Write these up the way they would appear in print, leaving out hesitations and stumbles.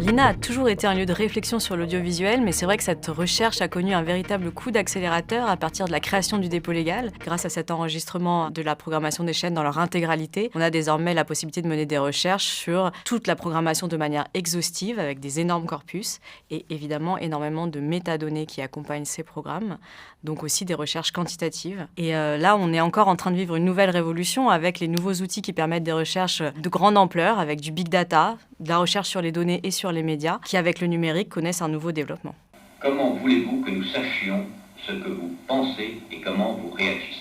L'INA a toujours été un lieu de réflexion sur l'audiovisuel, mais c'est vrai que cette recherche a connu un véritable coup d'accélérateur à partir de la création du dépôt légal. Grâce à cet enregistrement de la programmation des chaînes dans leur intégralité, on a désormais la possibilité de mener des recherches sur toute la programmation de manière exhaustive, avec des énormes corpus, et évidemment énormément de métadonnées qui accompagnent ces programmes, donc aussi des recherches quantitatives. Et là, on est encore en train de vivre une nouvelle révolution avec les nouveaux outils qui permettent des recherches de grande ampleur, avec du big data, de la recherche sur les données et sur les médias, qui avec le numérique connaissent un nouveau développement. Comment voulez-vous que nous sachions ce que vous pensez et comment vous réagissez ?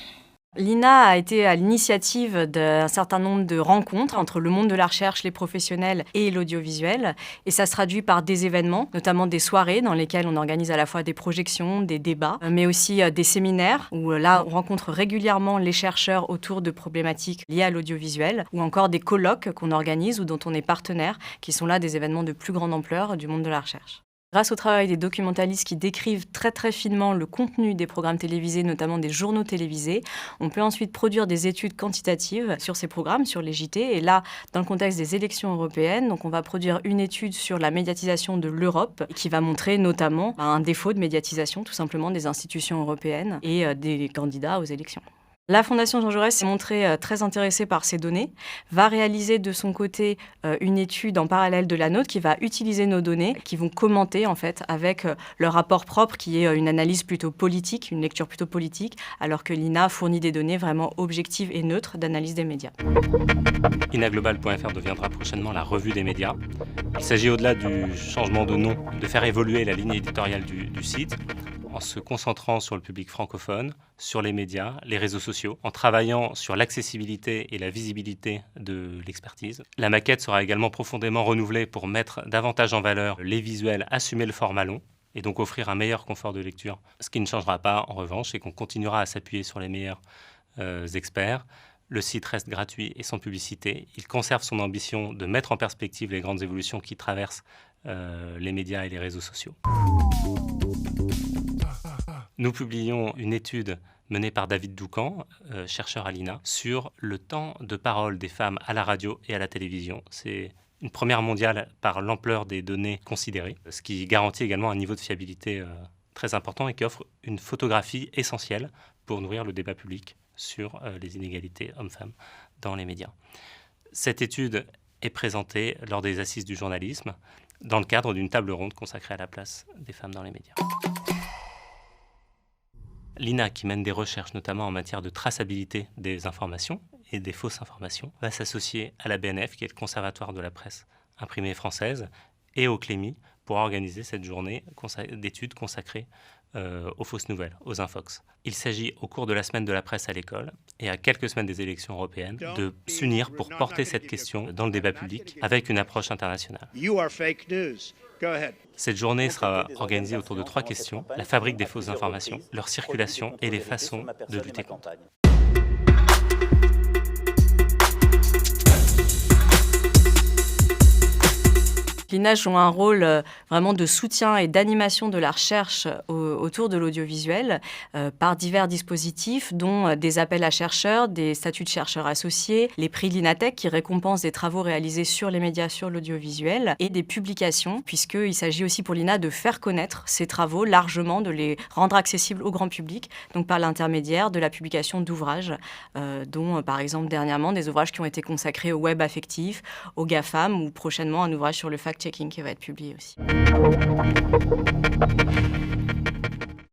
L'INA a été à l'initiative d'un certain nombre de rencontres entre le monde de la recherche, les professionnels et l'audiovisuel. Et ça se traduit par des événements, notamment des soirées dans lesquelles on organise à la fois des projections, des débats, mais aussi des séminaires où là, on rencontre régulièrement les chercheurs autour de problématiques liées à l'audiovisuel, ou encore des colloques qu'on organise ou dont on est partenaire, qui sont là des événements de plus grande ampleur du monde de la recherche. Grâce au travail des documentalistes qui décrivent très très finement le contenu des programmes télévisés, notamment des journaux télévisés, on peut ensuite produire des études quantitatives sur ces programmes, sur les JT. Et là, dans le contexte des élections européennes, donc on va produire une étude sur la médiatisation de l'Europe qui va montrer notamment un défaut de médiatisation tout simplement des institutions européennes et des candidats aux élections. La Fondation Jean Jaurès s'est montrée très intéressée par ces données, va réaliser de son côté une étude en parallèle de la nôtre qui va utiliser nos données, qui vont commenter en fait avec leur rapport propre qui est une analyse plutôt politique, une lecture plutôt politique, alors que l'INA fournit des données vraiment objectives et neutres d'analyse des médias. inaglobal.fr deviendra prochainement la revue des médias. Il s'agit au-delà du changement de nom, de faire évoluer la ligne éditoriale du site, en se concentrant sur le public francophone, sur les médias, les réseaux sociaux, en travaillant sur l'accessibilité et la visibilité de l'expertise. La maquette sera également profondément renouvelée pour mettre davantage en valeur les visuels, assumer le format long et donc offrir un meilleur confort de lecture. Ce qui ne changera pas, en revanche, c'est qu'on continuera à s'appuyer sur les meilleurs experts. Le site reste gratuit et sans publicité. Il conserve son ambition de mettre en perspective les grandes évolutions qui traversent les médias et les réseaux sociaux. Nous publions une étude menée par David Doucan, chercheur à l'INA, sur le temps de parole des femmes à la radio et à la télévision. C'est une première mondiale par l'ampleur des données considérées, ce qui garantit également un niveau de fiabilité très important et qui offre une photographie essentielle pour nourrir le débat public sur les inégalités hommes-femmes dans les médias. Cette étude est présentée lors des Assises du journalisme dans le cadre d'une table ronde consacrée à la place des femmes dans les médias. L'INA, qui mène des recherches notamment en matière de traçabilité des informations et des fausses informations, va s'associer à la BNF, qui est le Conservatoire de la presse imprimée française, et au CLEMI pour organiser cette journée d'études consacrée aux fausses nouvelles, aux infox. Il s'agit, au cours de la semaine de la presse à l'école et à quelques semaines des élections européennes, de s'unir pour porter cette question dans le débat public avec une approche internationale. Cette journée sera organisée autour de 3 questions: la fabrique des fausses informations, leur circulation et les façons de lutter contre. L'INA joue un rôle vraiment de soutien et d'animation de la recherche autour de l'audiovisuel par divers dispositifs, dont des appels à chercheurs, des statuts de chercheurs associés, les prix l'INATech qui récompensent des travaux réalisés sur les médias, sur l'audiovisuel, et des publications, puisqu'il s'agit aussi pour l'INA de faire connaître ces travaux largement, de les rendre accessibles au grand public, donc par l'intermédiaire de la publication d'ouvrages, dont par exemple dernièrement des ouvrages qui ont été consacrés au web affectif, aux GAFAM, ou prochainement un ouvrage sur le fact-checking qui va être publié aussi.